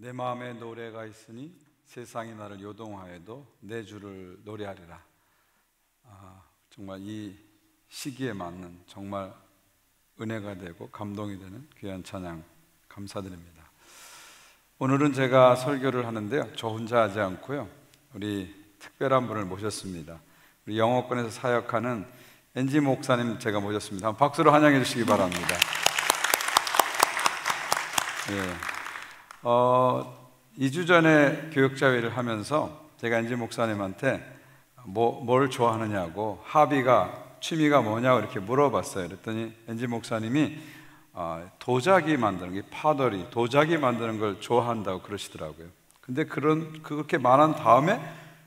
내 마음에 노래가 있으니 세상이 나를 요동하여도 내 주를 노래하리라. 정말 이 시기에 맞는 정말 은혜가 되고 감동이 되는 귀한 찬양 감사드립니다. 오늘은 제가 설교를 하는데요, 저 혼자 하지 않고요, 우리 특별한 분을 모셨습니다. 우리 영어권에서 사역하는 엔지 목사님 제가 모셨습니다. 한번 박수로 환영해 주시기 바랍니다. 예. 2주 전에 교육자회를 하면서 제가 엔지 목사님한테 뭘 좋아하느냐고, 취미가 뭐냐고 이렇게 물어봤어요. 그랬더니 엔지 목사님이 도자기 만드는 게, 파더리, 도자기 만드는 걸 좋아한다고 그러시더라고요. 근데 그렇게 말한 다음에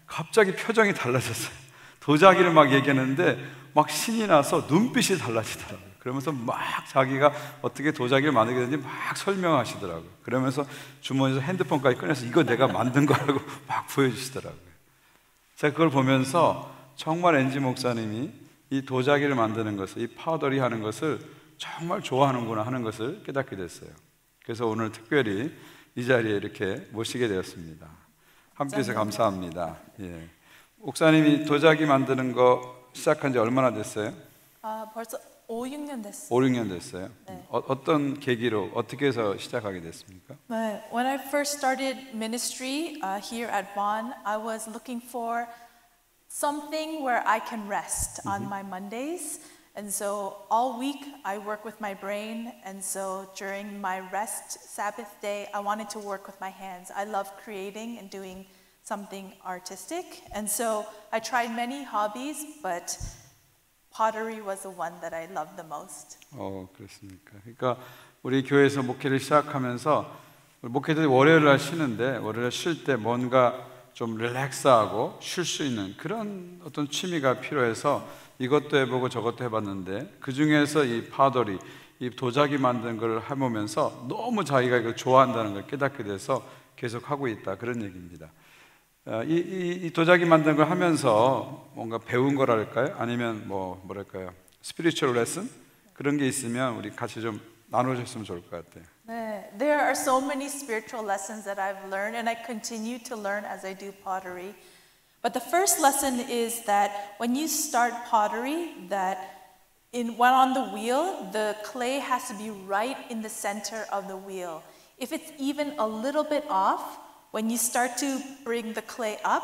갑자기 표정이 달라졌어요. 도자기를 막 얘기했는데 막 신이 나서 눈빛이 달라지더라고요. 그러면서 막 자기가 어떻게 도자기를 만들게 되는지 막 설명하시더라고요. 그러면서 주머니에서 핸드폰까지 꺼내서 이거 내가 만든 거라고 막 보여주시더라고요. 제가 그걸 보면서 정말 엔지 목사님이 이 도자기를 만드는 것을, 이 파우더리 하는 것을 정말 좋아하는구나 하는 것을 깨닫게 됐어요. 그래서 오늘 특별히 이 자리에 이렇게 모시게 되었습니다. 함께해서 감사합니다. 예. 목사님이 도자기 만드는 거 시작한 지 얼마나 됐어요? 벌써 5, 6년 됐어요. 5, 6년 됐어요? 네. 어떤 계기로, 어떻게 해서 시작하게 됐습니까? 네. When I first started ministry here at Bond, I was looking for something where I can rest on my Mondays. And so all week I work with my brain, and so during my rest Sabbath day I wanted to work with my hands. I love creating and doing something artistic, and so I tried many hobbies, but pottery was the one that I loved the most. 그렇습니까? 그러니까 우리 교회에서 목회를 시작하면서 목회들이 월요일 날 쉬는데, 월요일 쉴 때 뭔가 좀 릴렉스하고 쉴 수 있는 그런 어떤 취미가 필요해서 이것도 해보고 저것도 해봤는데, 그 중에서 이 파더리, 이 도자기 만드는 걸 해보면서 너무 자기가 이걸 좋아한다는 걸 깨닫게 돼서 계속 하고 있다, 그런 얘기입니다. 이 도자기 만드는 걸 하면서 뭔가 배운 거랄까요? 아니면 뭐랄까요? 스피리추얼 레슨? 그런 게 있으면 우리 같이 좀 나눠줬으면 좋을 것 같아요. 네, there are so many spiritual lessons that I've learned, and I continue to learn as I do pottery. But the first lesson is that when you start pottery, when on the wheel, the clay has to be right in the center of the wheel. If it's even a little bit off, when you start to bring the clay up,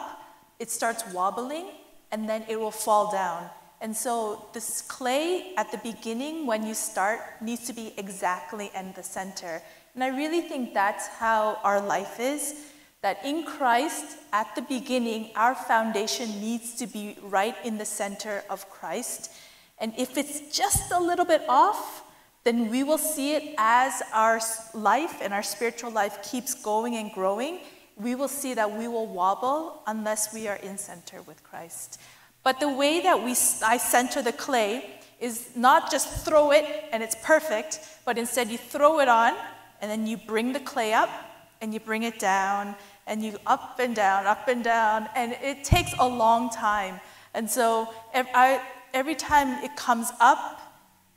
it starts wobbling and then it will fall down. And so this clay at the beginning, when you start, needs to be exactly in the center. And I really think that's how our life is, that in Christ, at the beginning, our foundation needs to be right in the center of Christ. And if it's just a little bit off, then we will see it as our life and our spiritual life keeps going and growing. We will see that we will wobble unless we are in center with Christ. But the way that I center the clay is not just throw it and it's perfect, but instead you throw it on and then you bring the clay up and you bring it down and you up and down, and it takes a long time. And so every time it comes up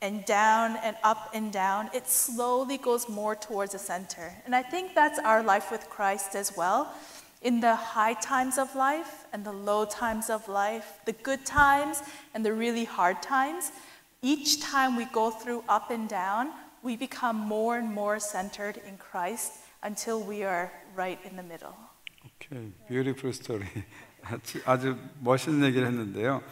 and down and up and down, it slowly goes more towards the center. And I think that's our life with Christ as well. In the high times of life and the low times of life, the good times and the really hard times, each time we go through up and down, we become more and more centered in Christ until we are right in the middle. Okay, beautiful story. 아주 멋있는 얘기를 했는데요.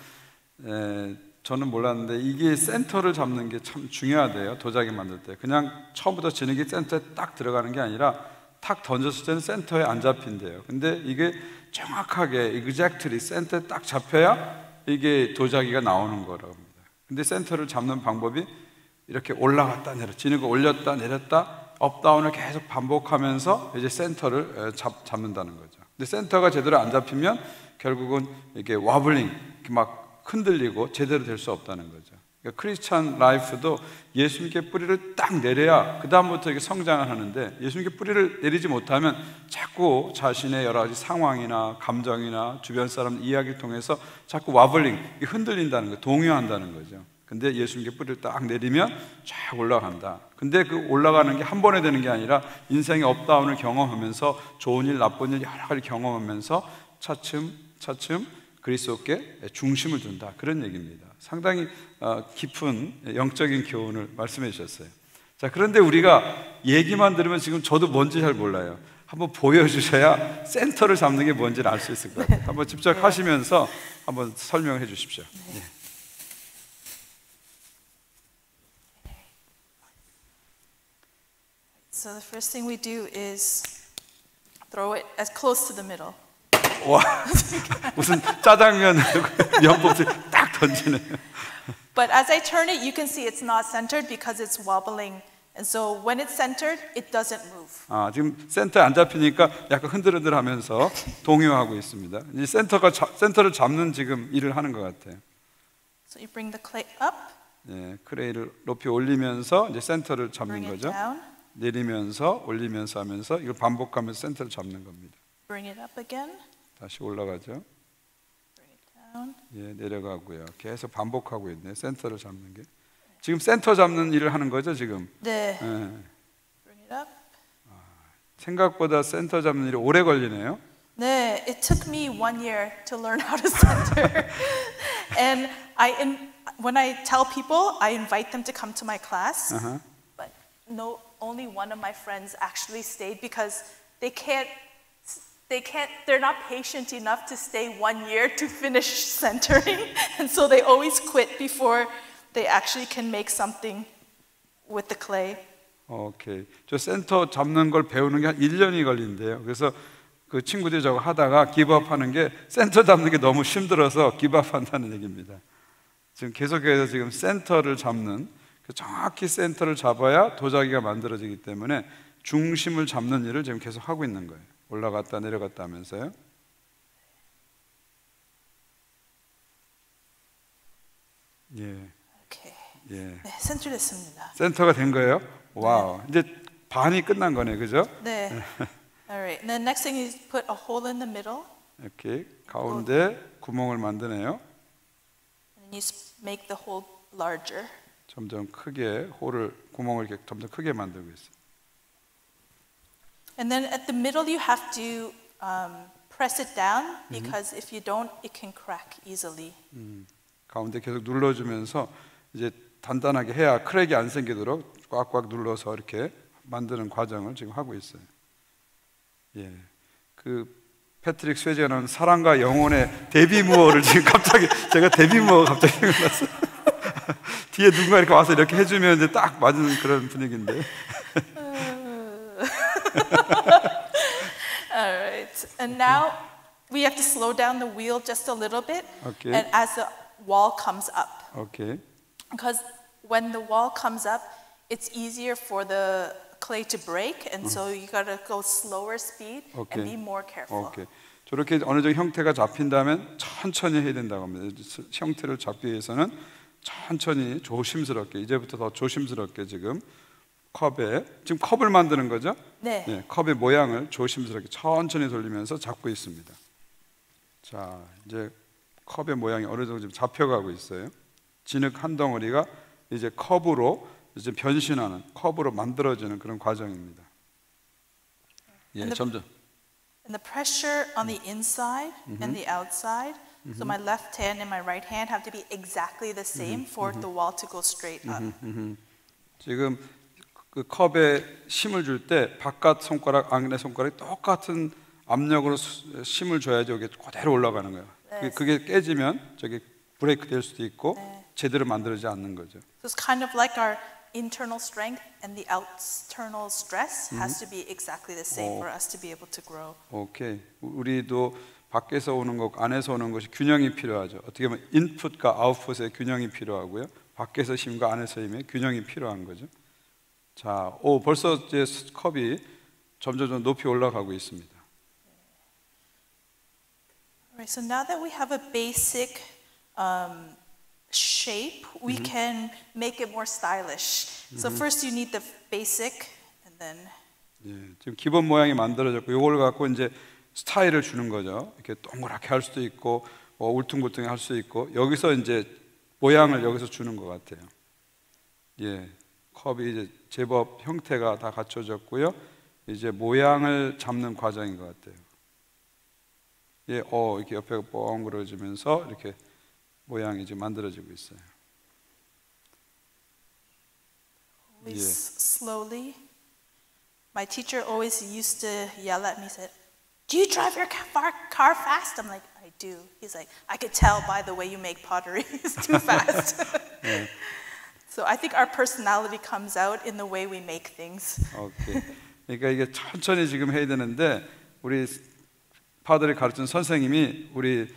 저는 몰랐는데 이게 센터를 잡는 게 참 중요하대요. 도자기 만들 때 그냥 처음부터 진흙이 센터에 딱 들어가는 게 아니라 탁 던졌을 때는 센터에 안 잡힌대요. 근데 이게 정확하게 exactly 센터에 딱 잡혀야 이게 도자기가 나오는 거라고 합니다. 근데 센터를 잡는 방법이 이렇게 올라갔다 내렸다, 진흙을 올렸다 내렸다, 업다운을 계속 반복하면서 이제 센터를 잡는다는 거죠. 근데 센터가 제대로 안 잡히면 결국은 이게 와블링, 이렇게 막 흔들리고 제대로 될 수 없다는 거죠. 그러니까 크리스찬 라이프도 예수님께 뿌리를 딱 내려야 그 다음부터 이렇게 성장을 하는데, 예수님께 뿌리를 내리지 못하면 자꾸 자신의 여러 가지 상황이나 감정이나 주변 사람 이야기를 통해서 자꾸 와블링, 흔들린다는 거, 동요한다는 거죠. 근데 예수님께 뿌리를 딱 내리면 쫙 올라간다. 근데 그 올라가는 게 한 번에 되는 게 아니라 인생의 업다운을 경험하면서 좋은 일, 나쁜 일 여러 가지 경험하면서 차츰 그리스도께 중심을 둔다. 그런 얘기입니다. 상당히 깊은 영적인 교훈을 말씀해 주셨어요. 자, 그런데 우리가 얘기만 들으면 지금 저도 뭔지 잘 몰라요. 한번 보여주셔야 센터를 잡는 게 뭔지를 알 수 있을 것 같아요. 한번 직접 하시면서 한번 설명해 주십시오. 예. So the first thing we do is throw it as close to the middle. 와, 무슨 짜장면 면봉지 딱 던지네요. But as I turn it, you can see it's not centered because it's wobbling. And so when it's centered, it doesn't move. 지금 센터에 안 잡히니까 약간 흔들흔들하면서 동요하고 있습니다. 이 센터를 잡는 지금 일을 하는 것 같아요. So you bring the clay up. 예, 클레이를 높이 올리면서 이제 센터를 잡는 Bring it 거죠. down. 내리면서 올리면서 하면서 이걸 반복하면서 센터를 잡는 겁니다. Bring it up again. 다시 올라가죠. Bring it down. 예, 내려가고요. 계속 반복하고 있네요. 센터를 잡는 게. 지금 센터 잡는 일을 하는 거죠, 지금. 네. 예. Bring it up. 생각보다 센터 잡는 일이 오래 걸리네요. 네, it took me 1 year to learn how to center. And when I tell people, I invite them to come to my class. But only one of my friends actually stayed because they're not patient enough to stay 1 year to finish centering. And so they always quit before they actually can make something with the clay. 오케이. 저 센터 잡는 걸 배우는 게 한 1년이 걸린대요. 그래서 그 친구들이 저거 하다가 기브업하는 게 센터 잡는 게 너무 힘들어서 기브업한다는 얘기입니다. 지금 계속해서 지금 센터를 잡는, 정확히 센터를 잡아야 도자기가 만들어지기 때문에 중심을 잡는 일을 지금 계속 하고 있는 거예요. 올라갔다 내려갔다 하면서요. 예. 오케이. 예. 네, 센터 됐습니다. 센터가 된 거예요? 와우. 이제 반이 끝난 거네, 그죠? 네. Alright. And then next thing is put a hole in the middle. 이렇게 가운데 구멍을 만드네요. And you make the hole larger. 점점 크게 구멍을 이렇게 점점 크게 만들고 있어요. And then at the middle you have to press it down because if you don't, it can crack easily. 가운데 계속 눌러주면서 이제 단단하게 해야 크랙이 안 생기도록 꽉꽉 눌러서 이렇게 만드는 과정을 지금 하고 있어요. 예, 그 패트릭 스웨즈가 나온 사랑과 영혼의 데뷔 무어를 지금 갑자기 제가 데뷔 무어가 갑자기 생각났어요. 뒤에 누군가 이렇게 와서 이렇게 해주면 이제 딱 맞는 그런 분위기인데. Alright. And now we have to slow down the wheel just a little bit. Okay. And as the wall comes up. 오케이. Because when the wall comes up, it's easier for the clay to break, and so you gotta go slower speed and be more careful. 오케이. 저렇게 어느 정도 형태가 잡힌다면 천천히 해야 된다고 합니다. 형태를 잡기 위해서는 천천히 조심스럽게, 이제부터 더 조심스럽게 지금 지금 컵을 만드는 거죠? 네. 네, 컵의 모양을 조심스럽게 천천히 돌리면서 잡고 있습니다. 자, 이제 컵의 모양이 어느 정도 지금 잡혀가고 있어요. 진흙 한 덩어리가 이제 컵으로 이제 변신하는, 컵으로 만들어지는 그런 과정입니다. 예, 점점. And the pressure on the inside and the outside. So my left hand and my right hand have to be exactly the same for the wall to go straight up. 지금 그 컵에 힘을 줄 때 바깥 손가락, 안에 손가락이 똑같은 압력으로 힘을 줘야지 여기 그대로 올라가는 거예요. 네. 그게 깨지면 저기 브레이크 될 수도 있고 제대로 만들어지지 않는 거죠. So it's kind of like our internal strength and the external stress has to be exactly the same for us to be able to grow. 오케이. 우리도 밖에서 오는 것, 안에서 오는 것이 균형이 필요하죠. 어떻게 보면 인풋과 아웃풋의 균형이 필요하고요. 밖에서 힘과 안에서 힘의 균형이 필요한 거죠. 자, 벌써 이제 컵이 점점 높이 올라가고 있습니다. Alright, so now that we have a basic shape, we can make it more stylish. So first you need the basic, and then 예, 지금 기본 모양이 만들어졌고 이걸 갖고 이제 스타일을 주는 거죠. 이렇게 동그랗게 할 수도 있고 울퉁불퉁 할 수도 있고 여기서 이제 모양을 여기서 주는 것 같아요. 예, 컵이 이제 제법 형태가 다 갖춰졌고요. 이제 모양을 잡는 과정인 것 같아요. 예, 이렇게 옆에가 뻥그러지면서 이렇게 모양이 이제 만들어지고 있어요. Always slowly. My teacher always used to yell at me, said, "Do you drive your car fast?" I'm like, "I do." He's like, "I could tell by the way you make pottery. It's too fast." So I think our personality comes out in the way we make things. 오케이. 그러니까 이게 천천히 지금 해야 되는데 우리 파들이 가르친 선생님이 우리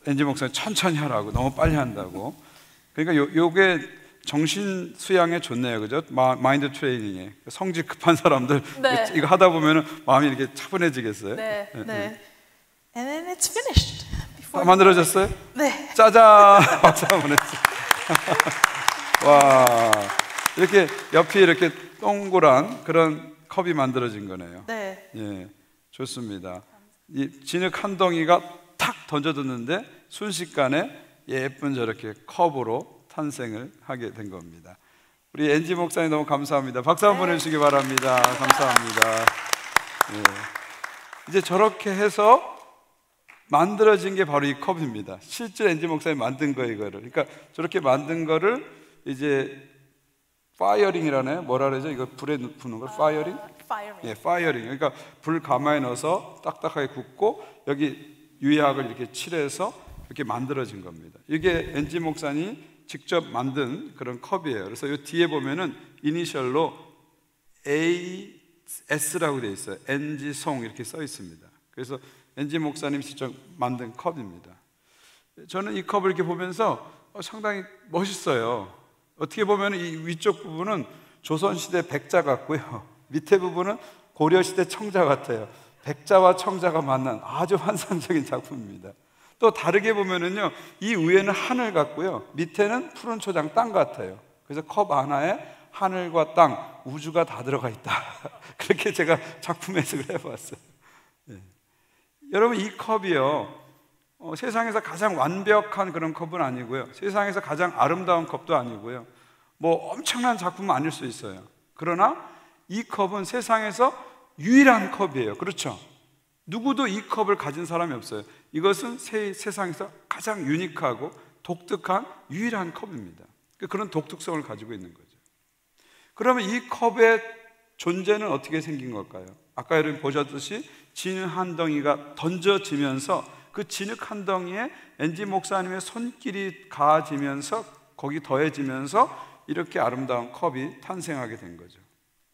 엔지 목사님 천천히 하라고, 너무 빨리 한다고. 그러니까 요게 정신 수양에 좋네요, 그죠? 마인드 트레이닝에. 성질 급한 사람들 네. 이거 하다 보면은 마음이 이렇게 차분해지겠어요. 네, 네. And then it's finished. 다 만들어졌어요? 네. 짜잔! 박수 한번 했어요. 와, 이렇게 옆이 이렇게 동그란 그런 컵이 만들어진 거네요. 네. 예, 좋습니다. 이 진흙 한 덩이가 탁 던져뒀는데 순식간에 예쁜 저렇게 컵으로 탄생을 하게 된 겁니다. 우리 엔지 목사님 너무 감사합니다. 박수 한번 보내주시기 바랍니다. 감사합니다. 예. 이제 저렇게 해서 만들어진 게 바로 이 컵입니다. 실제 엔지 목사님이 만든 거예요, 이거를. 그러니까 저렇게 만든 거를 이제 파이어링이라네요. 뭐라 그러죠? 이거 불에 부는 걸 파이어링? Firing. 예, 파이어링. 그러니까 불 가마에 넣어서 딱딱하게 굽고 여기 유약을 이렇게 칠해서 이렇게 만들어진 겁니다. 이게 엔지 목사님이 직접 만든 그런 컵이에요. 그래서 이 뒤에 보면은 이니셜로 AS라고 되어 있어요. 엔지 송 이렇게 써 있습니다. 그래서 엔지 목사님 직접 만든 컵입니다. 저는 이 컵을 이렇게 보면서 상당히 멋있어요. 어떻게 보면 이 위쪽 부분은 조선시대 백자 같고요, 밑에 부분은 고려시대 청자 같아요. 백자와 청자가 만난 아주 환상적인 작품입니다. 또 다르게 보면은요, 이 위에는 하늘 같고요, 밑에는 푸른 초장 땅 같아요. 그래서 컵 하나에 하늘과 땅, 우주가 다 들어가 있다. 그렇게 제가 작품 해석을 해봤어요. 네. 여러분, 이 컵이요, 세상에서 가장 완벽한 그런 컵은 아니고요, 세상에서 가장 아름다운 컵도 아니고요, 뭐 엄청난 작품은 아닐 수 있어요. 그러나 이 컵은 세상에서 유일한 컵이에요. 그렇죠? 누구도 이 컵을 가진 사람이 없어요. 이것은 세상에서 가장 유니크하고 독특한 유일한 컵입니다. 그런 독특성을 가지고 있는 거죠. 그러면 이 컵의 존재는 어떻게 생긴 걸까요? 아까 여러분 보셨듯이 진흙 한 덩이가 던져지면서 그 진흙 한 덩이에 엔지 목사님의 손길이 가해지면서 거기 더해지면서 이렇게 아름다운 컵이 탄생하게 된 거죠.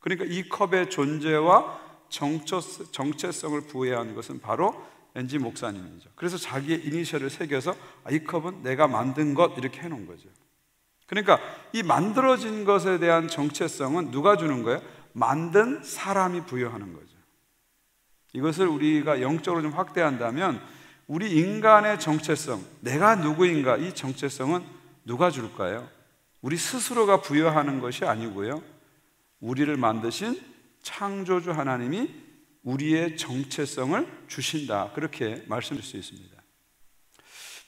그러니까 이 컵의 존재와 정체성을 부여한 것은 바로 엔지 목사님이죠. 그래서 자기의 이니셜을 새겨서 이 컵은 내가 만든 것 이렇게 해놓은 거죠. 그러니까 이 만들어진 것에 대한 정체성은 누가 주는 거예요? 만든 사람이 부여하는 거죠. 이것을 우리가 영적으로 좀 확대한다면 우리 인간의 정체성, 내가 누구인가, 이 정체성은 누가 줄까요? 우리 스스로가 부여하는 것이 아니고요, 우리를 만드신 창조주 하나님이 우리의 정체성을 주신다, 그렇게 말씀드릴 수 있습니다.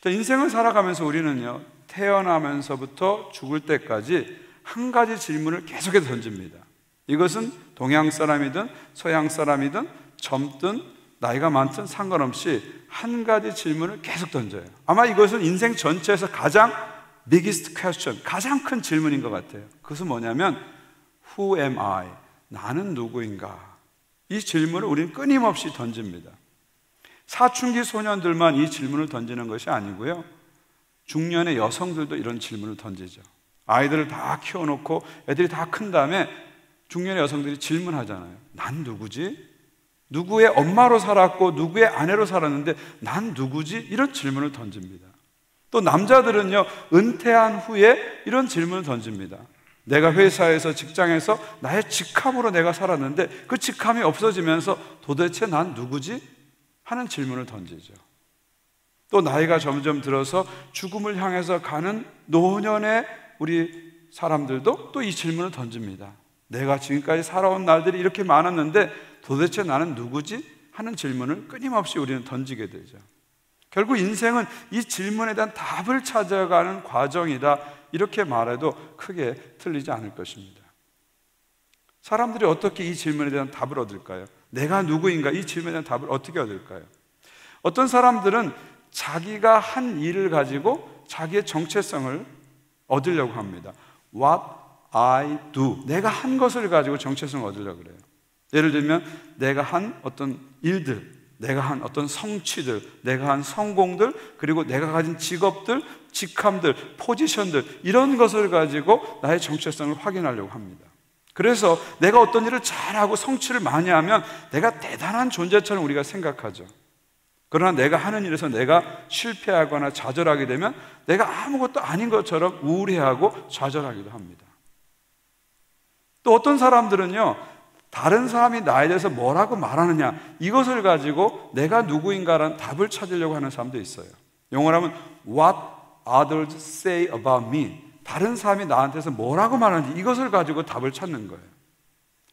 인생을 살아가면서 우리는요, 태어나면서부터 죽을 때까지 한 가지 질문을 계속해서 던집니다. 이것은 동양 사람이든 서양 사람이든 젊든 나이가 많든 상관없이 한 가지 질문을 계속 던져요. 아마 이것은 인생 전체에서 가장 biggest question, 가장 큰 질문인 것 같아요. 그것은 뭐냐면 Who am I? 나는 누구인가? 이 질문을 우리는 끊임없이 던집니다. 사춘기 소년들만 이 질문을 던지는 것이 아니고요, 중년의 여성들도 이런 질문을 던지죠. 아이들을 다 키워놓고 애들이 다 큰 다음에 중년의 여성들이 질문하잖아요. 난 누구지? 누구의 엄마로 살았고 누구의 아내로 살았는데 난 누구지? 이런 질문을 던집니다. 또 남자들은요, 은퇴한 후에 이런 질문을 던집니다. 내가 회사에서, 직장에서 나의 직함으로 내가 살았는데 그 직함이 없어지면서 도대체 난 누구지? 하는 질문을 던지죠. 또 나이가 점점 들어서 죽음을 향해서 가는 노년의 우리 사람들도 또 이 질문을 던집니다. 내가 지금까지 살아온 날들이 이렇게 많았는데 도대체 나는 누구지? 하는 질문을 끊임없이 우리는 던지게 되죠. 결국 인생은 이 질문에 대한 답을 찾아가는 과정이다, 이렇게 말해도 크게 틀리지 않을 것입니다. 사람들이 어떻게 이 질문에 대한 답을 얻을까요? 내가 누구인가, 이 질문에 대한 답을 어떻게 얻을까요? 어떤 사람들은 자기가 한 일을 가지고 자기의 정체성을 얻으려고 합니다. What I do, 내가 한 것을 가지고 정체성을 얻으려고 그래요. 예를 들면 내가 한 어떤 일들, 내가 한 어떤 성취들, 내가 한 성공들, 그리고 내가 가진 직업들, 직함들, 포지션들, 이런 것을 가지고 나의 정체성을 확인하려고 합니다. 그래서 내가 어떤 일을 잘하고 성취를 많이 하면 내가 대단한 존재처럼 우리가 생각하죠. 그러나 내가 하는 일에서 내가 실패하거나 좌절하게 되면 내가 아무것도 아닌 것처럼 우울해하고 좌절하기도 합니다. 또 어떤 사람들은요, 다른 사람이 나에 대해서 뭐라고 말하느냐, 이것을 가지고 내가 누구인가라는 답을 찾으려고 하는 사람도 있어요. 영어로 하면 What others say about me, 다른 사람이 나한테서 뭐라고 말하는지 이것을 가지고 답을 찾는 거예요.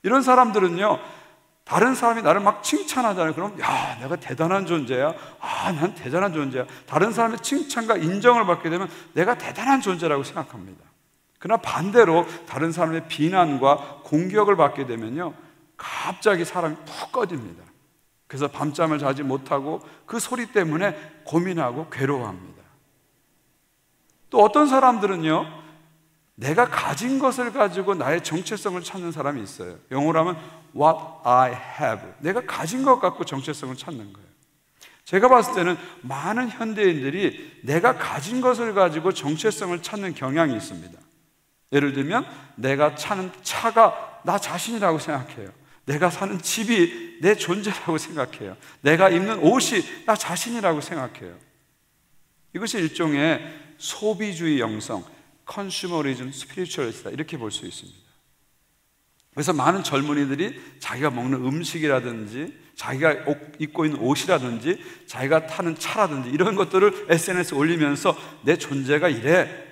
이런 사람들은요, 다른 사람이 나를 막 칭찬하잖아요. 그럼 야, 내가 대단한 존재야, 난 대단한 존재야. 다른 사람의 칭찬과 인정을 받게 되면 내가 대단한 존재라고 생각합니다. 그러나 반대로 다른 사람의 비난과 공격을 받게 되면요, 갑자기 사람이 푹 꺼집니다. 그래서 밤잠을 자지 못하고 그 소리 때문에 고민하고 괴로워합니다. 또 어떤 사람들은요, 내가 가진 것을 가지고 나의 정체성을 찾는 사람이 있어요. 영어로 하면 what I have, 내가 가진 것 갖고 정체성을 찾는 거예요. 제가 봤을 때는 많은 현대인들이 내가 가진 것을 가지고 정체성을 찾는 경향이 있습니다. 예를 들면 내가 타는 차가 나 자신이라고 생각해요. 내가 사는 집이 내 존재라고 생각해요. 내가 입는 옷이 나 자신이라고 생각해요. 이것이 일종의 소비주의 영성, 컨슈머리즘 스피리추얼리스트다, 이렇게 볼 수 있습니다. 그래서 많은 젊은이들이 자기가 먹는 음식이라든지 자기가 입고 있는 옷이라든지 자기가 타는 차라든지 이런 것들을 SNS에 올리면서 내 존재가 이래,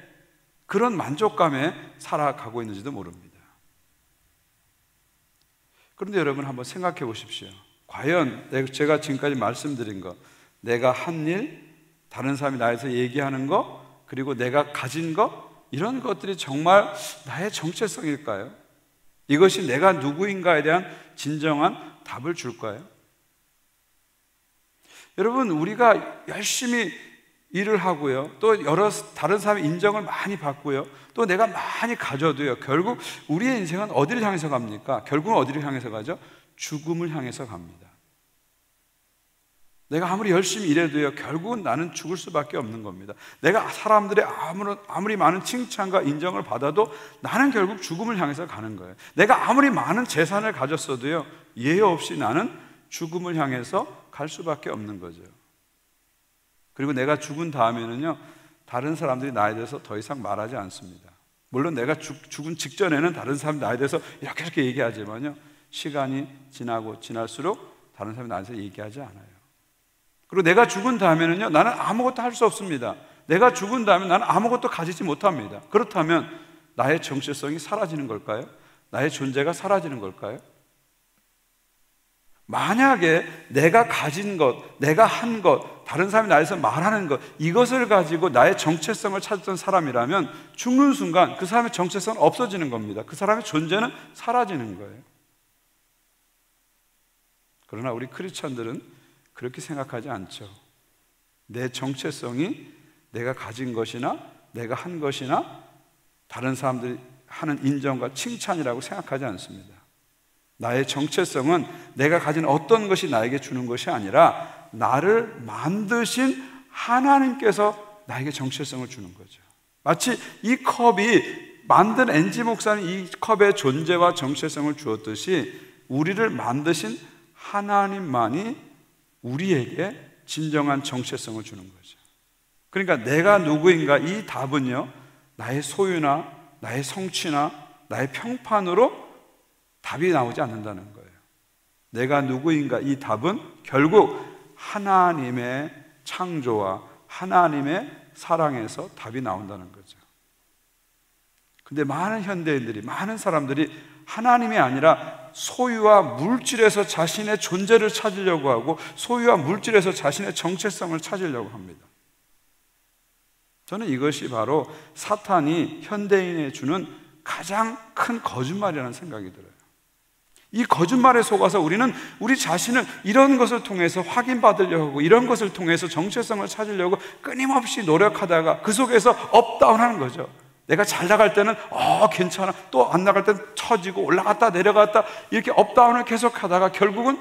그런 만족감에 살아가고 있는지도 모릅니다. 그런데 여러분 한번 생각해 보십시오. 과연 제가 지금까지 말씀드린 것, 내가 한 일, 다른 사람이 나에서 얘기하는 것, 그리고 내가 가진 것, 이런 것들이 정말 나의 정체성일까요? 이것이 내가 누구인가에 대한 진정한 답을 줄까요? 여러분, 우리가 열심히 일을 하고요, 또 여러 다른 사람의 인정을 많이 받고요, 또 내가 많이 가져도요, 결국 우리의 인생은 어디를 향해서 갑니까? 결국은 어디를 향해서 가죠? 죽음을 향해서 갑니다. 내가 아무리 열심히 일해도요, 결국은 나는 죽을 수밖에 없는 겁니다. 내가 사람들의 아무리 많은 칭찬과 인정을 받아도 나는 결국 죽음을 향해서 가는 거예요. 내가 아무리 많은 재산을 가졌어도요, 예외 없이 나는 죽음을 향해서 갈 수밖에 없는 거죠. 그리고 내가 죽은 다음에는요, 다른 사람들이 나에 대해서 더 이상 말하지 않습니다. 물론 내가 죽은 직전에는 다른 사람이 나에 대해서 이렇게 얘기하지만요, 시간이 지나고 지날수록 다른 사람이 나에 대해서 얘기하지 않아요. 그리고 내가 죽은 다음에는요, 나는 아무것도 할 수 없습니다. 내가 죽은 다음에 나는 아무것도 가지지 못합니다. 그렇다면 나의 정체성이 사라지는 걸까요? 나의 존재가 사라지는 걸까요? 만약에 내가 가진 것, 내가 한 것, 다른 사람이 나에서 말하는 것, 이것을 가지고 나의 정체성을 찾던 사람이라면 죽는 순간 그 사람의 정체성은 없어지는 겁니다. 그 사람의 존재는 사라지는 거예요. 그러나 우리 크리스천들은 그렇게 생각하지 않죠. 내 정체성이 내가 가진 것이나 내가 한 것이나 다른 사람들이 하는 인정과 칭찬이라고 생각하지 않습니다. 나의 정체성은 내가 가진 어떤 것이 나에게 주는 것이 아니라 나를 만드신 하나님께서 나에게 정체성을 주는 거죠. 마치 이 컵이 만든 NG 목사는 이 컵의 존재와 정체성을 주었듯이 우리를 만드신 하나님만이 우리에게 진정한 정체성을 주는 거죠. 그러니까 내가 누구인가, 이 답은요, 나의 소유나 나의 성취나 나의 평판으로 답이 나오지 않는다는 거예요. 내가 누구인가, 이 답은 결국 하나님의 창조와 하나님의 사랑에서 답이 나온다는 거죠. 근데 많은 현대인들이, 많은 사람들이 하나님이 아니라 소유와 물질에서 자신의 존재를 찾으려고 하고 소유와 물질에서 자신의 정체성을 찾으려고 합니다. 저는 이것이 바로 사탄이 현대인에 주는 가장 큰 거짓말이라는 생각이 들어요. 이 거짓말에 속아서 우리는 우리 자신을 이런 것을 통해서 확인받으려고 하고 이런 것을 통해서 정체성을 찾으려고 끊임없이 노력하다가 그 속에서 업다운하는 거죠. 내가 잘 나갈 때는 괜찮아, 또 안 나갈 때는 처지고 올라갔다 내려갔다 이렇게 업다운을 계속하다가 결국은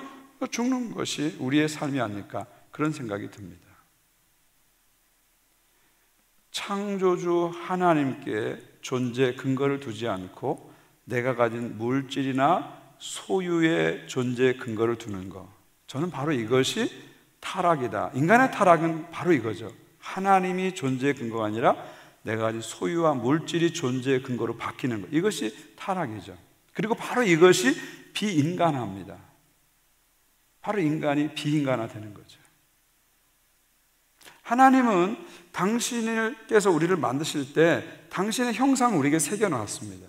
죽는 것이 우리의 삶이 아닐까 그런 생각이 듭니다. 창조주 하나님께 존재 근거를 두지 않고 내가 가진 물질이나 소유의 존재 근거를 두는 것, 저는 바로 이것이 타락이다. 인간의 타락은 바로 이거죠. 하나님이 존재의 근거가 아니라 내가 가진 소유와 물질이 존재의 근거로 바뀌는 것, 이것이 타락이죠. 그리고 바로 이것이 비인간화입니다. 바로 인간이 비인간화되는 거죠. 하나님은 당신께서 우리를 만드실 때 당신의 형상을 우리에게 새겨놓았습니다.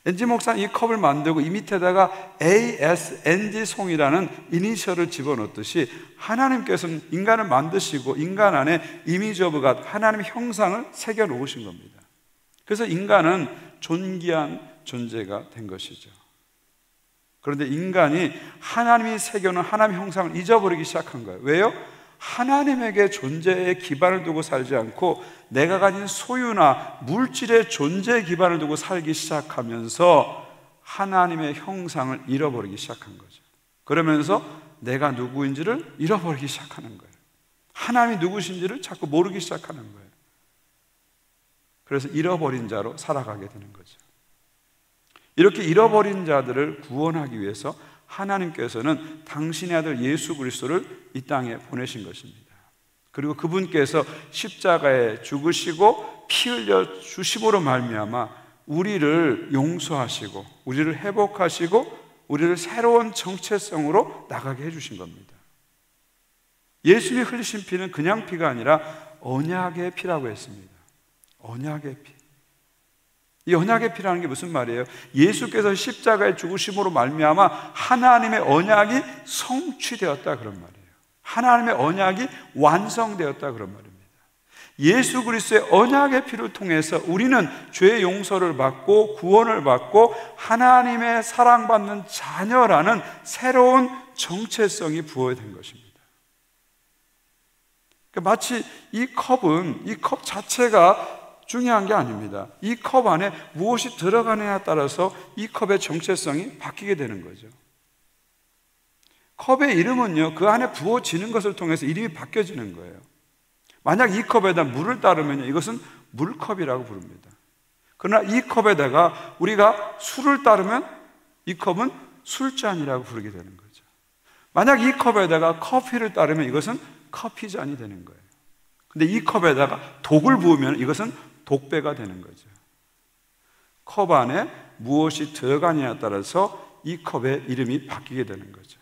엔지 목사는 이 컵을 만들고 이 밑에다가 ASNG 송이라는 이니셜을 집어넣듯이 하나님께서는 인간을 만드시고 인간 안에 이미지 오브 갓, 하나님의 형상을 새겨놓으신 겁니다. 그래서 인간은 존귀한 존재가 된 것이죠. 그런데 인간이 하나님이 새겨놓은 하나님의 형상을 잊어버리기 시작한 거예요. 왜요? 하나님에게 존재의 기반을 두고 살지 않고 내가 가진 소유나 물질의 존재의 기반을 두고 살기 시작하면서 하나님의 형상을 잃어버리기 시작한 거죠. 그러면서 내가 누구인지를 잃어버리기 시작하는 거예요. 하나님이 누구신지를 자꾸 모르기 시작하는 거예요. 그래서 잃어버린 자로 살아가게 되는 거죠. 이렇게 잃어버린 자들을 구원하기 위해서 하나님께서는 당신의 아들 예수 그리스도를 이 땅에 보내신 것입니다. 그리고 그분께서 십자가에 죽으시고 피 흘려 주심으로 말미암아 우리를 용서하시고 우리를 회복하시고 우리를 새로운 정체성으로 나가게 해주신 겁니다. 예수님이 흘리신 피는 그냥 피가 아니라 언약의 피라고 했습니다. 언약의 피. 이 언약의 피라는 게 무슨 말이에요? 예수께서 십자가에 죽으심으로 말미암아 하나님의 언약이 성취되었다 그런 말이에요. 하나님의 언약이 완성되었다 그런 말입니다. 예수 그리스도의 언약의 피를 통해서 우리는 죄의 용서를 받고 구원을 받고 하나님의 사랑받는 자녀라는 새로운 정체성이 부여된 것입니다. 마치 이 컵은 이 컵 자체가 중요한 게 아닙니다. 이 컵 안에 무엇이 들어가느냐에 따라서 이 컵의 정체성이 바뀌게 되는 거죠. 컵의 이름은요, 그 안에 부어지는 것을 통해서 이름이 바뀌어지는 거예요. 만약 이 컵에다 물을 따르면 이것은 물컵이라고 부릅니다. 그러나 이 컵에다가 우리가 술을 따르면 이 컵은 술잔이라고 부르게 되는 거죠. 만약 이 컵에다가 커피를 따르면 이것은 커피잔이 되는 거예요. 근데 이 컵에다가 독을 부으면 이것은 독배가 되는 거죠. 컵 안에 무엇이 들어가냐에 따라서 이 컵의 이름이 바뀌게 되는 거죠.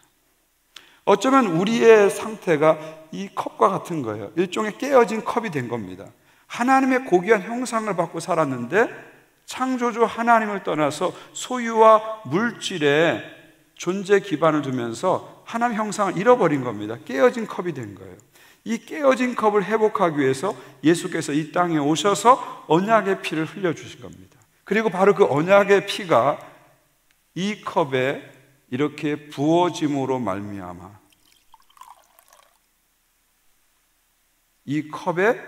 어쩌면 우리의 상태가 이 컵과 같은 거예요. 일종의 깨어진 컵이 된 겁니다. 하나님의 고귀한 형상을 받고 살았는데 창조주 하나님을 떠나서 소유와 물질에 존재 기반을 두면서 하나님 형상을 잃어버린 겁니다. 깨어진 컵이 된 거예요. 이 깨어진 컵을 회복하기 위해서 예수께서 이 땅에 오셔서 언약의 피를 흘려주신 겁니다. 그리고 바로 그 언약의 피가 이 컵에 이렇게 부어짐으로 말미암아 이 컵의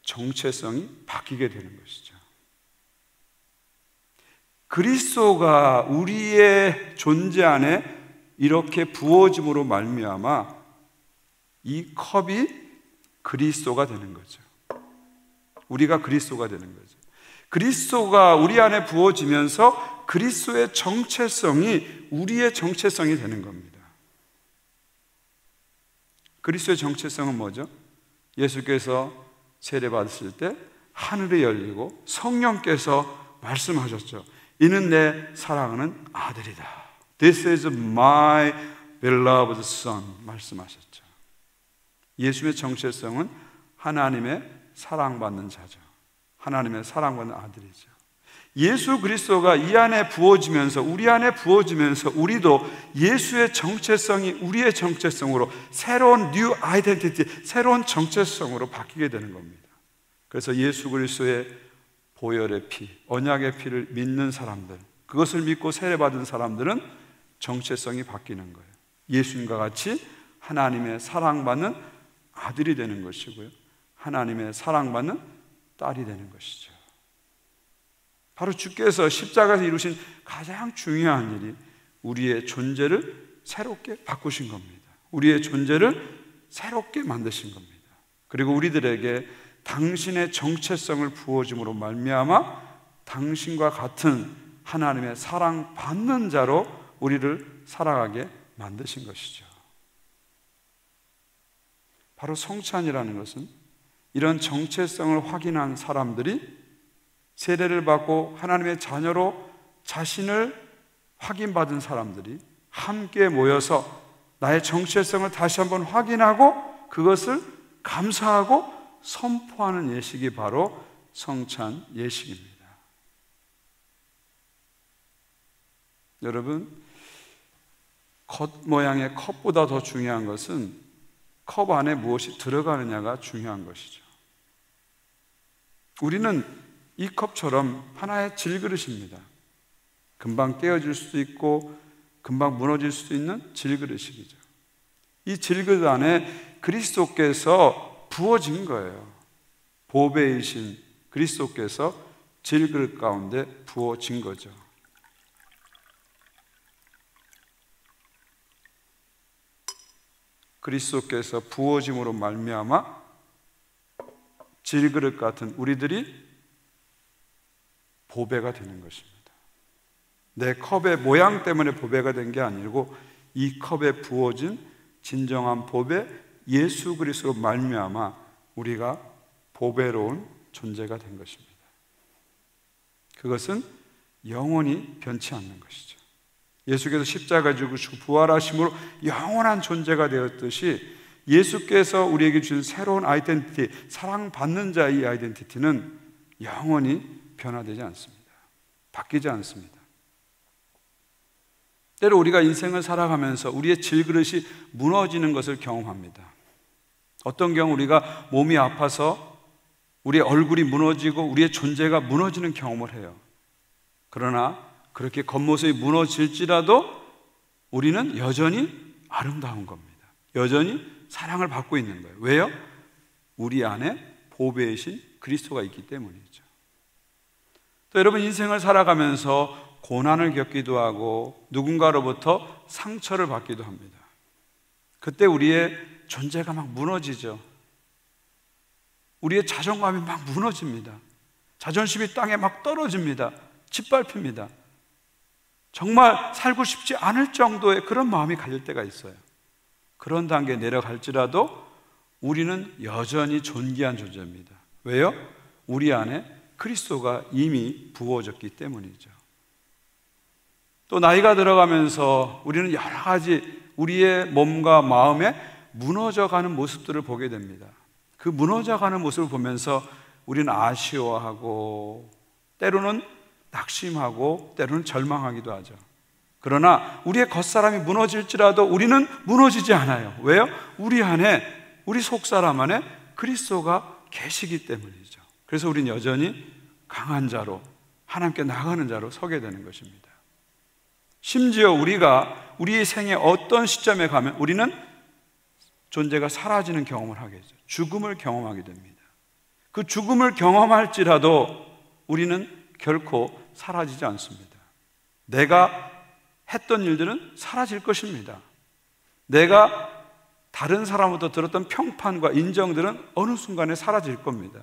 정체성이 바뀌게 되는 것이죠. 그리스도가 우리의 존재 안에 이렇게 부어짐으로 말미암아 이 컵이 그리스도가 되는 거죠. 우리가 그리스도가 되는 거죠. 그리스도가 우리 안에 부어지면서 그리스도의 정체성이 우리의 정체성이 되는 겁니다. 그리스도의 정체성은 뭐죠? 예수께서 세례 받으실 때 하늘이 열리고 성령께서 말씀하셨죠. 이는 내 사랑하는 아들이다. This is my beloved son. 말씀하셨죠. 예수의 정체성은 하나님의 사랑받는 자죠. 하나님의 사랑받는 아들이죠. 예수 그리스도가 이 안에 부어지면서, 우리 안에 부어지면서 우리도 예수의 정체성이 우리의 정체성으로, 새로운 뉴 아이덴티티, 새로운 정체성으로 바뀌게 되는 겁니다. 그래서 예수 그리스도의 보혈의 피, 언약의 피를 믿는 사람들, 그것을 믿고 세례받은 사람들은 정체성이 바뀌는 거예요. 예수님과 같이 하나님의 사랑받는 아들이 되는 것이고요, 하나님의 사랑받는 딸이 되는 것이죠. 바로 주께서 십자가에서 이루신 가장 중요한 일이 우리의 존재를 새롭게 바꾸신 겁니다. 우리의 존재를 새롭게 만드신 겁니다. 그리고 우리들에게 당신의 정체성을 부어줌으로 말미암아 당신과 같은 하나님의 사랑받는 자로 우리를 살아가게 만드신 것이죠. 바로 성찬이라는 것은 이런 정체성을 확인한 사람들이, 세례를 받고 하나님의 자녀로 자신을 확인받은 사람들이 함께 모여서 나의 정체성을 다시 한번 확인하고 그것을 감사하고 선포하는 예식이 바로 성찬 예식입니다. 여러분, 겉모양의 컵보다 더 중요한 것은 컵 안에 무엇이 들어가느냐가 중요한 것이죠. 우리는 이 컵처럼 하나의 질그릇입니다. 금방 깨어질 수도 있고 금방 무너질 수도 있는 질그릇이죠. 이 질그릇 안에 그리스도께서 부어진 거예요. 보배이신 그리스도께서 질그릇 가운데 부어진 거죠. 그리스도께서 부어짐으로 말미암아 질그릇 같은 우리들이 보배가 되는 것입니다. 내 컵의 모양 때문에 보배가 된 게 아니고 이 컵에 부어진 진정한 보배 예수 그리스도로 말미암아 우리가 보배로운 존재가 된 것입니다. 그것은 영원히 변치 않는 것이죠. 예수께서 십자가 죽으시고 부활하심으로 영원한 존재가 되었듯이 예수께서 우리에게 주신 새로운 아이덴티티, 사랑받는 자의 아이덴티티는 영원히 변화되지 않습니다. 바뀌지 않습니다. 때로 우리가 인생을 살아가면서 우리의 질그릇이 무너지는 것을 경험합니다. 어떤 경우 우리가 몸이 아파서 우리의 얼굴이 무너지고 우리의 존재가 무너지는 경험을 해요. 그러나 그렇게 겉모습이 무너질지라도 우리는 여전히 아름다운 겁니다. 여전히 사랑을 받고 있는 거예요. 왜요? 우리 안에 보배이신 그리스도가 있기 때문이죠. 또 여러분, 인생을 살아가면서 고난을 겪기도 하고 누군가로부터 상처를 받기도 합니다. 그때 우리의 존재가 막 무너지죠. 우리의 자존감이 막 무너집니다. 자존심이 땅에 막 떨어집니다. 짓밟힙니다. 정말 살고 싶지 않을 정도의 그런 마음이 갈릴 때가 있어요. 그런 단계에 내려갈지라도 우리는 여전히 존귀한 존재입니다. 왜요? 우리 안에 그리스도가 이미 부어졌기 때문이죠. 또 나이가 들어가면서 우리는 여러 가지 우리의 몸과 마음에 무너져가는 모습들을 보게 됩니다. 그 무너져가는 모습을 보면서 우리는 아쉬워하고 때로는 낙심하고 때로는 절망하기도 하죠. 그러나 우리의 겉사람이 무너질지라도 우리는 무너지지 않아요. 왜요? 우리 안에, 우리 속사람 안에 그리스도가 계시기 때문이죠. 그래서 우리는 여전히 강한 자로, 하나님께 나가는 자로 서게 되는 것입니다. 심지어 우리가 우리의 생의 어떤 시점에 가면 우리는 존재가 사라지는 경험을 하게 되죠. 죽음을 경험하게 됩니다. 그 죽음을 경험할지라도 우리는 결코 사라지지 않습니다. 내가 했던 일들은 사라질 것입니다. 내가 다른 사람으로부터 들었던 평판과 인정들은 어느 순간에 사라질 겁니다.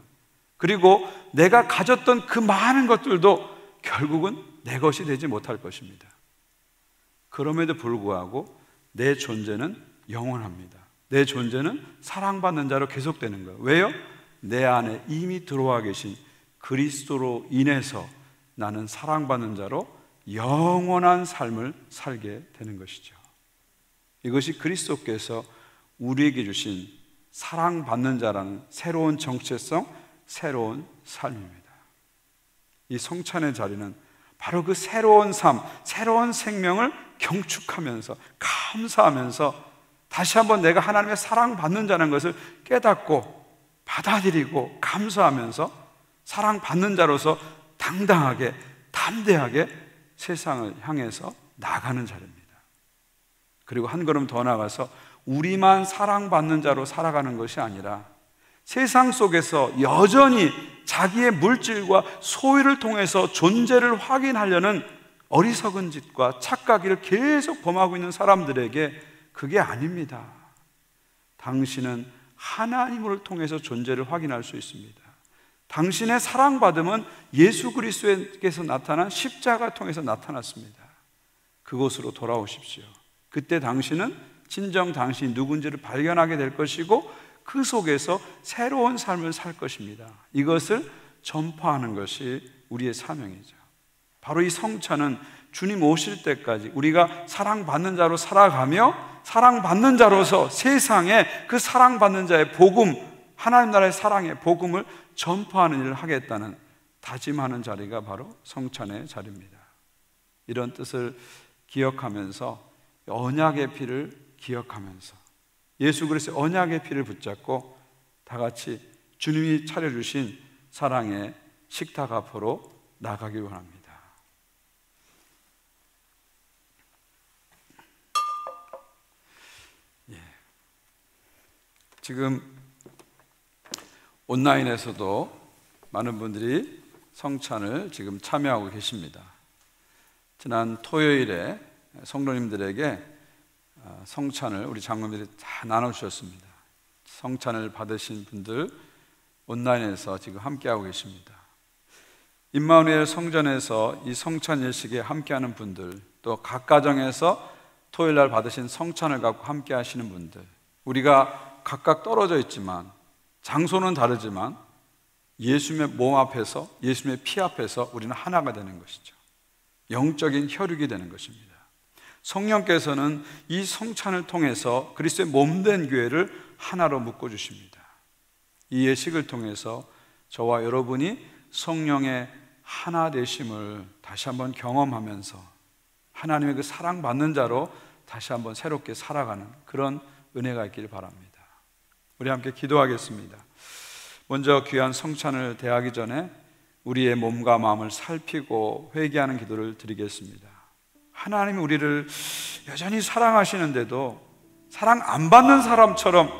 그리고 내가 가졌던 그 많은 것들도 결국은 내 것이 되지 못할 것입니다. 그럼에도 불구하고 내 존재는 영원합니다. 내 존재는 사랑받는 자로 계속되는 거예요. 왜요? 내 안에 이미 들어와 계신 그리스도로 인해서 나는 사랑받는 자로 영원한 삶을 살게 되는 것이죠. 이것이 그리스도께서 우리에게 주신 사랑받는 자라는 새로운 정체성, 새로운 삶입니다. 이 성찬의 자리는 바로 그 새로운 삶, 새로운 생명을 경축하면서 감사하면서 다시 한번 내가 하나님의 사랑받는 자라는 것을 깨닫고 받아들이고 감사하면서 사랑받는 자로서 당당하게 담대하게 세상을 향해서 나가는 자리입니다. 그리고 한 걸음 더 나가서 우리만 사랑받는 자로 살아가는 것이 아니라 세상 속에서 여전히 자기의 물질과 소유를 통해서 존재를 확인하려는 어리석은 짓과 착각을 계속 범하고 있는 사람들에게 그게 아닙니다. 당신은 하나님을 통해서 존재를 확인할 수 있습니다. 당신의 사랑받음은 예수 그리스도께서 나타난 십자가 통해서 나타났습니다. 그곳으로 돌아오십시오. 그때 당신은 진정 당신이 누군지를 발견하게 될 것이고 그 속에서 새로운 삶을 살 것입니다. 이것을 전파하는 것이 우리의 사명이죠. 바로 이 성찬은 주님 오실 때까지 우리가 사랑받는 자로 살아가며 사랑받는 자로서 세상에 그 사랑받는 자의 복음, 하나님 나라의 사랑의 복음을 전파하는 일을 하겠다는 다짐하는 자리가 바로 성찬의 자리입니다. 이런 뜻을 기억하면서 언약의 피를 기억하면서 예수 그리스도의 언약의 피를 붙잡고 다 같이 주님이 차려주신 사랑의 식탁 앞으로 나가기 원합니다. 지금 온라인에서도 많은 분들이 성찬을 지금 참여하고 계십니다. 지난 토요일에 성도님들에게 성찬을 우리 장로님들이 다 나눠주셨습니다. 성찬을 받으신 분들 온라인에서 지금 함께하고 계십니다. 임마누엘 성전에서 이 성찬 예식에 함께하는 분들, 또 각 가정에서 토요일날 받으신 성찬을 갖고 함께하시는 분들, 우리가 각각 떨어져 있지만 장소는 다르지만 예수님의 몸 앞에서, 예수님의 피 앞에서 우리는 하나가 되는 것이죠. 영적인 혈육이 되는 것입니다. 성령께서는 이 성찬을 통해서 그리스도의 몸된 교회를 하나로 묶어주십니다. 이 예식을 통해서 저와 여러분이 성령의 하나 되심을 다시 한번 경험하면서 하나님의 그 사랑받는 자로 다시 한번 새롭게 살아가는 그런 은혜가 있기를 바랍니다. 우리 함께 기도하겠습니다. 먼저 귀한 성찬을 대하기 전에 우리의 몸과 마음을 살피고 회개하는 기도를 드리겠습니다. 하나님이 우리를 여전히 사랑하시는데도 사랑 안 받는 사람처럼,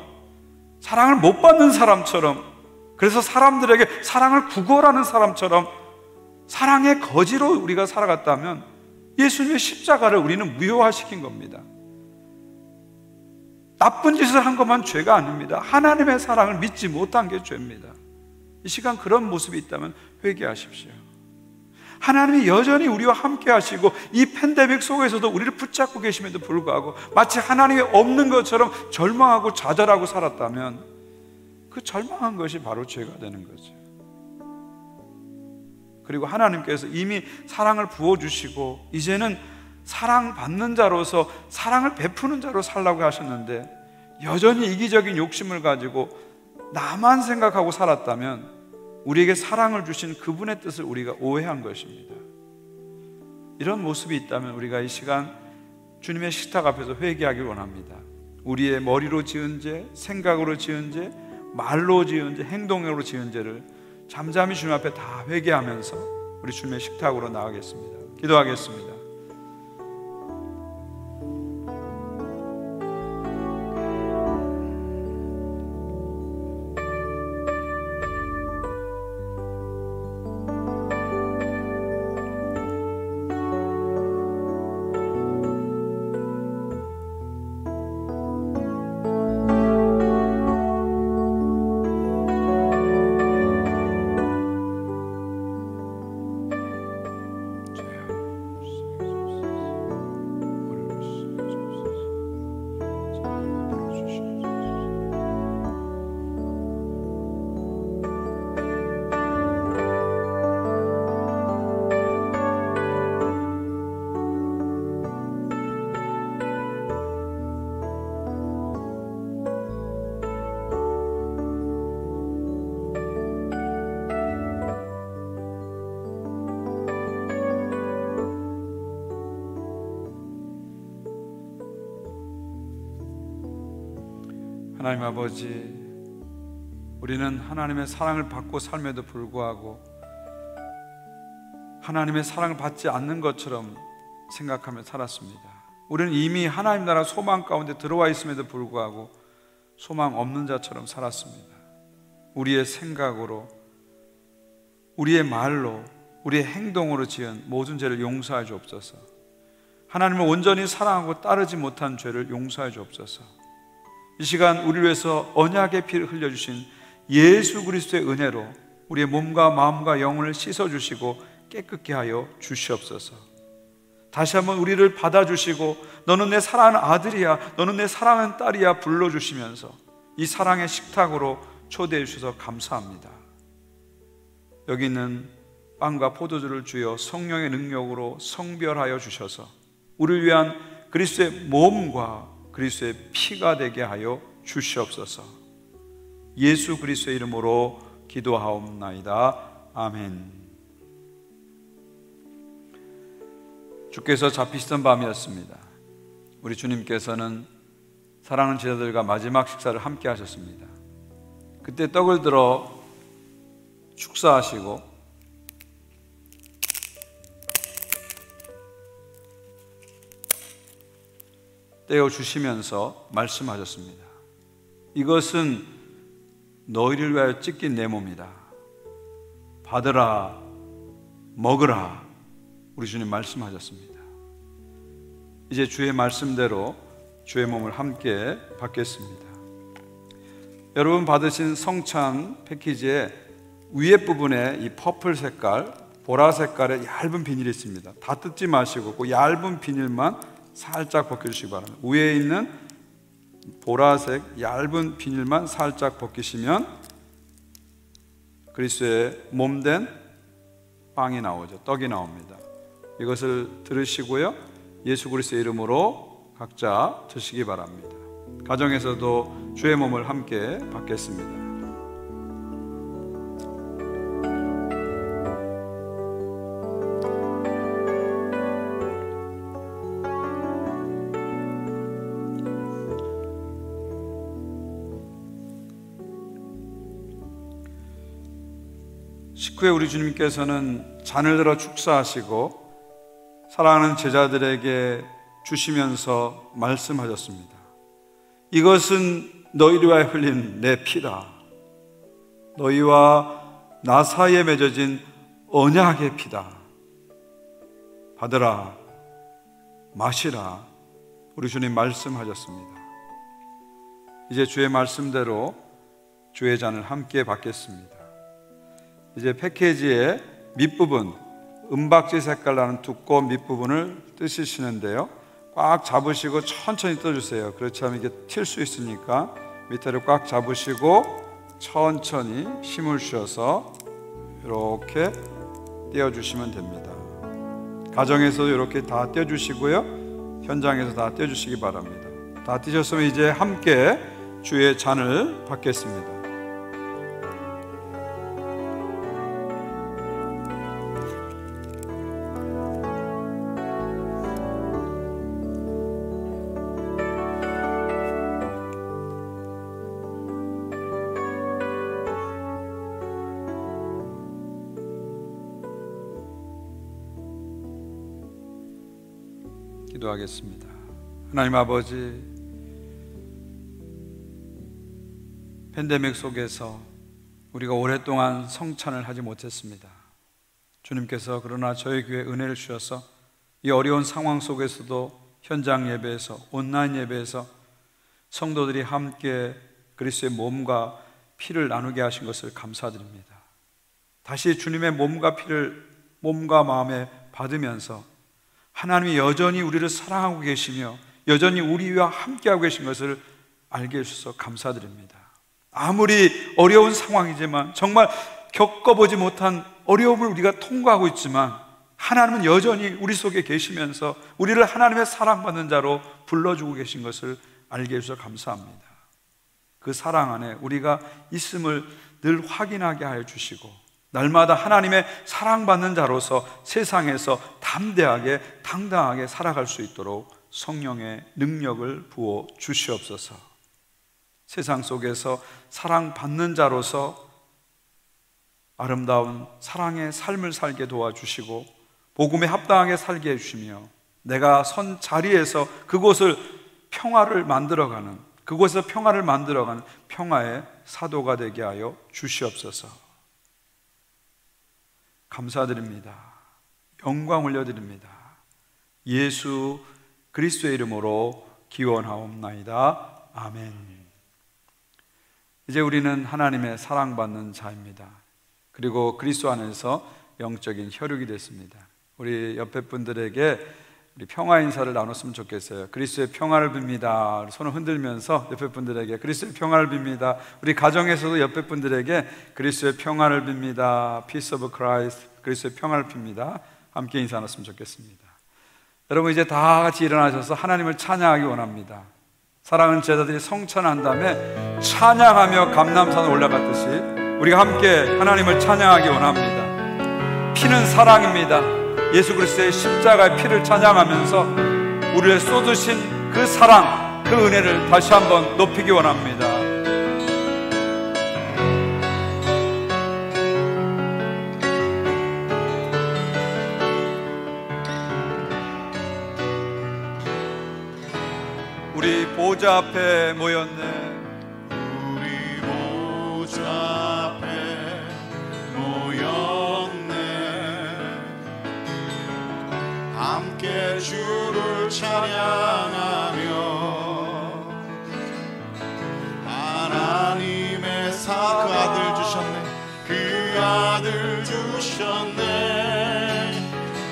사랑을 못 받는 사람처럼, 그래서 사람들에게 사랑을 구걸하는 사람처럼 사랑의 거지로 우리가 살아갔다면 예수님의 십자가를 우리는 무효화시킨 겁니다. 나쁜 짓을 한 것만 죄가 아닙니다. 하나님의 사랑을 믿지 못한 게 죄입니다. 이 시간 그런 모습이 있다면 회개하십시오. 하나님이 여전히 우리와 함께 하시고 이 팬데믹 속에서도 우리를 붙잡고 계심에도 불구하고 마치 하나님이 없는 것처럼 절망하고 좌절하고 살았다면 그 절망한 것이 바로 죄가 되는 거죠. 그리고 하나님께서 이미 사랑을 부어주시고 이제는 사랑받는 자로서 사랑을 베푸는 자로 살라고 하셨는데 여전히 이기적인 욕심을 가지고 나만 생각하고 살았다면 우리에게 사랑을 주신 그분의 뜻을 우리가 오해한 것입니다. 이런 모습이 있다면 우리가 이 시간 주님의 식탁 앞에서 회개하길 원합니다. 우리의 머리로 지은 죄, 생각으로 지은 죄, 말로 지은 죄, 행동으로 지은 죄를 잠잠히 주님 앞에 다 회개하면서 우리 주님의 식탁으로 나가겠습니다. 기도하겠습니다. 하나님 아버지, 우리는 하나님의 사랑을 받고 삶에도 불구하고 하나님의 사랑을 받지 않는 것처럼 생각하며 살았습니다. 우리는 이미 하나님 나라 소망 가운데 들어와 있음에도 불구하고 소망 없는 자처럼 살았습니다. 우리의 생각으로, 우리의 말로, 우리의 행동으로 지은 모든 죄를 용서해 주옵소서. 하나님을 온전히 사랑하고 따르지 못한 죄를 용서해 주옵소서. 이 시간 우리를 위해서 언약의 피를 흘려주신 예수 그리스도의 은혜로 우리의 몸과 마음과 영혼을 씻어주시고 깨끗게 하여 주시옵소서. 다시 한번 우리를 받아주시고 너는 내 사랑하는 아들이야, 너는 내 사랑하는 딸이야 불러주시면서 이 사랑의 식탁으로 초대해 주셔서 감사합니다. 여기 있는 빵과 포도주를 주여 성령의 능력으로 성별하여 주셔서 우리를 위한 그리스도의 몸과 그리스도의 피가 되게 하여 주시옵소서. 예수 그리스도의 이름으로 기도하옵나이다. 아멘. 주께서 잡히시던 밤이었습니다. 우리 주님께서는 사랑하는 제자들과 마지막 식사를 함께 하셨습니다. 그때 떡을 들어 축사하시고 떼어주시면서 말씀하셨습니다. 이것은 너희를 위하여 찢긴 내 몸이다. 받으라, 먹으라. 우리 주님 말씀하셨습니다. 이제 주의 말씀대로 주의 몸을 함께 받겠습니다. 여러분 받으신 성찬 패키지의 위에 부분에 이 퍼플 색깔, 보라 색깔의 얇은 비닐이 있습니다. 다 뜯지 마시고 그 얇은 비닐만 살짝 벗겨주시기 바랍니다. 위에 있는 보라색 얇은 비닐만 살짝 벗기시면 그리스도의 몸된 빵이 나오죠. 떡이 나옵니다. 이것을 들으시고요, 예수 그리스도의 이름으로 각자 드시기 바랍니다. 가정에서도 주의 몸을 함께 받겠습니다. 식후에 우리 주님께서는 잔을 들어 축사하시고 사랑하는 제자들에게 주시면서 말씀하셨습니다. 이것은 너희를 위하여 흘린 내 피다. 너희와 나 사이에 맺어진 언약의 피다. 받으라, 마시라. 우리 주님 말씀하셨습니다. 이제 주의 말씀대로 주의 잔을 함께 받겠습니다. 이제 패키지의 밑부분, 은박지 색깔 나는 두꺼운 밑부분을 뜨시는데요, 꽉 잡으시고 천천히 떠주세요. 그렇지 않으면 이게 튈 수 있으니까 밑에를 꽉 잡으시고 천천히 힘을 주셔서 이렇게 떼어주시면 됩니다. 가정에서도 이렇게 다 떼어주시고요, 현장에서 다 떼어주시기 바랍니다. 다 떼셨으면 이제 함께 주의 잔을 받겠습니다. 기도하겠습니다. 하나님 아버지, 팬데믹 속에서 우리가 오랫동안 성찬을 하지 못했습니다. 주님께서 그러나 저희 교회에 은혜를 주셔서 이 어려운 상황 속에서도 현장 예배에서, 온라인 예배에서 성도들이 함께 그리스도의 몸과 피를 나누게 하신 것을 감사드립니다. 다시 주님의 몸과 피를 몸과 마음에 받으면서 하나님이 여전히 우리를 사랑하고 계시며 여전히 우리와 함께하고 계신 것을 알게 해주셔서 감사드립니다. 아무리 어려운 상황이지만, 정말 겪어보지 못한 어려움을 우리가 통과하고 있지만 하나님은 여전히 우리 속에 계시면서 우리를 하나님의 사랑받는 자로 불러주고 계신 것을 알게 해주셔서 감사합니다. 그 사랑 안에 우리가 있음을 늘 확인하게 하여 주시고 날마다 하나님의 사랑받는 자로서 세상에서 담대하게 당당하게 살아갈 수 있도록 성령의 능력을 부어 주시옵소서. 세상 속에서 사랑받는 자로서 아름다운 사랑의 삶을 살게 도와주시고 복음에 합당하게 살게 해주시며 내가 선 자리에서 그곳을 평화를 만들어가는, 그곳에서 평화를 만들어가는 평화의 사도가 되게 하여 주시옵소서. 감사드립니다. 영광 올려드립니다. 예수 그리스도의 이름으로 기원하옵나이다. 아멘. 이제 우리는 하나님의 사랑받는 자입니다. 그리고 그리스도 안에서 영적인 혈육이 됐습니다. 우리 옆에 분들에게 우리 평화 인사를 나눴으면 좋겠어요. 그리스도의 평화를 빕니다. 손을 흔들면서 옆에 분들에게 그리스도의 평화를 빕니다. 우리 가정에서도 옆에 분들에게 그리스도의 평화를 빕니다. Peace of Christ, 그리스도의 평화를 빕니다. 함께 인사 나눴으면 좋겠습니다. 여러분 이제 다 같이 일어나셔서 하나님을 찬양하기 원합니다. 사랑하는 제자들이 성찬한 다음에 찬양하며 감람산에 올라갔듯이 우리가 함께 하나님을 찬양하기 원합니다. 피는 사랑입니다. 예수 그리스도의 십자가의 피를 찬양하면서 우리를 쏟으신 그 사랑, 그 은혜를 다시 한번 높이기 원합니다. 우리 보좌 앞에 모였네. 우리 보좌 앞에 모였네. 함께 주를 찬양하며 하나님의 그 아들 주셨네. 그 아들 주셨네.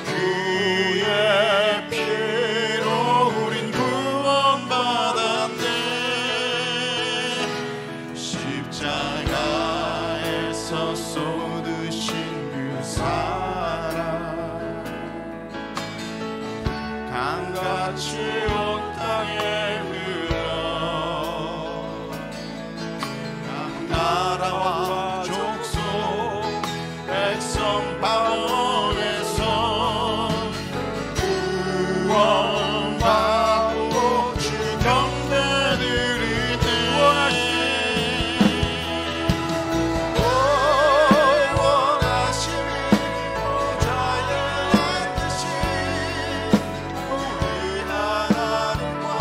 그의 피로 우린 구원받았네. 십자가에서 쏟으신 그 사랑 강같이 온 땅에 흘러 각 나라와 족속 백성 방언에서 구원받고 주 경배드리네. 원하심이 보좌에 앉으신 우리 하나님과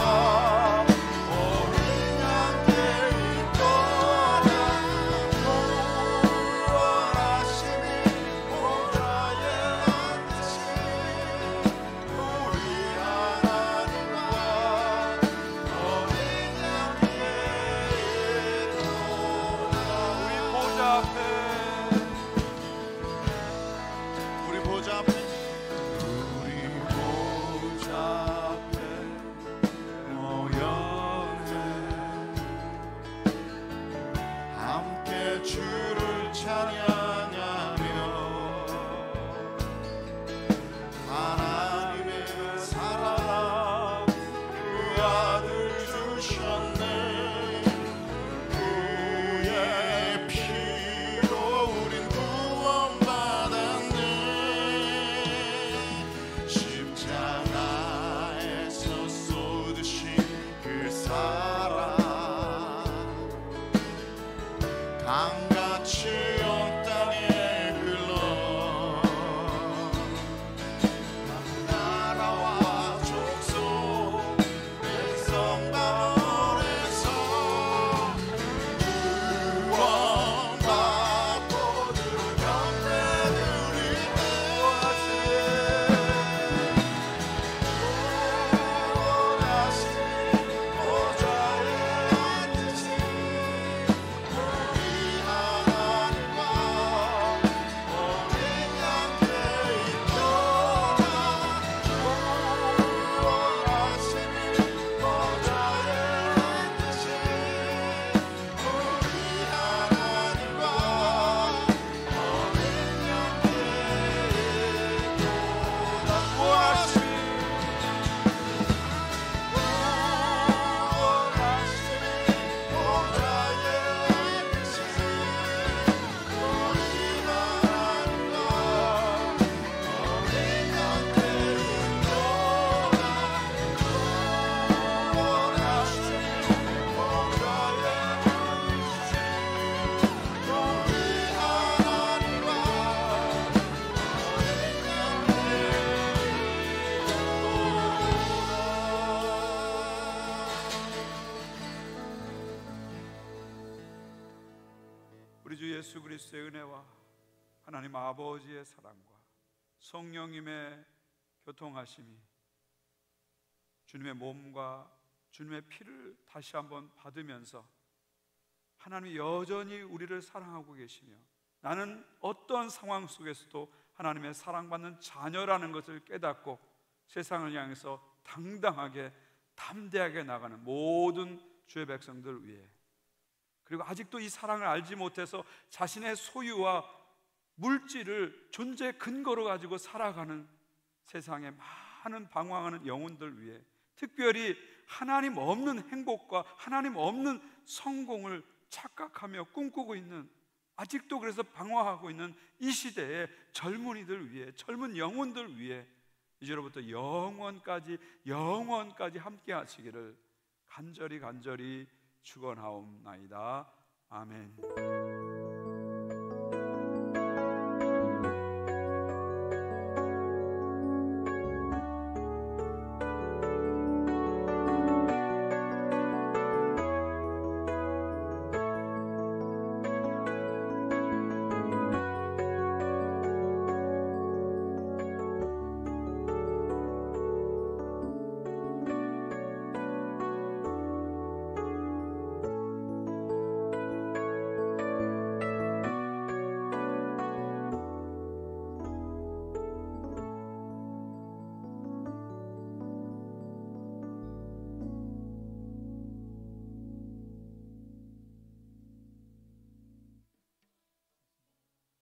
우리 함께 있도다. 원하심이 보좌에 앉으신 우리 하나님과 우리 함께 있도다. 우리 보좌 앞에 우리 보좌 앞에 모였네. 함께 주를 찬양하며 하나님의 사랑 그 아들 주셨네. 그의 피로 우린 구원받았네. 십자가에서 쏟으신 그 사랑 강같이 온 땅에 흘러 나라와 족속 백성 가운데서 구원받고 주 경배드리네. 원하심이 보좌에 우리 주 예수 그리스도의 은혜와 하나님 아버지의 사랑과 성령님의 교통하심이 주님의 몸과 주님의 피를 다시 한번 받으면서 하나님이 여전히 우리를 사랑하고 계시며 나는 어떤 상황 속에서도 하나님의 사랑받는 자녀라는 것을 깨닫고 세상을 향해서 당당하게 담대하게 나가는 모든 주의 백성들 위해, 그리고 아직도 이 사랑을 알지 못해서 자신의 소유와 물질을 존재의 근거로 가지고 살아가는 세상에 많은 방황하는 영혼들 위해, 특별히 하나님 없는 행복과 하나님 없는 성공을 착각하며 꿈꾸고 있는, 아직도 그래서 방황하고 있는 이 시대의 젊은이들 위해, 젊은 영혼들 위해 이제로부터 영원까지 함께 하시기를 간절히 축원하옵나이다. 아멘.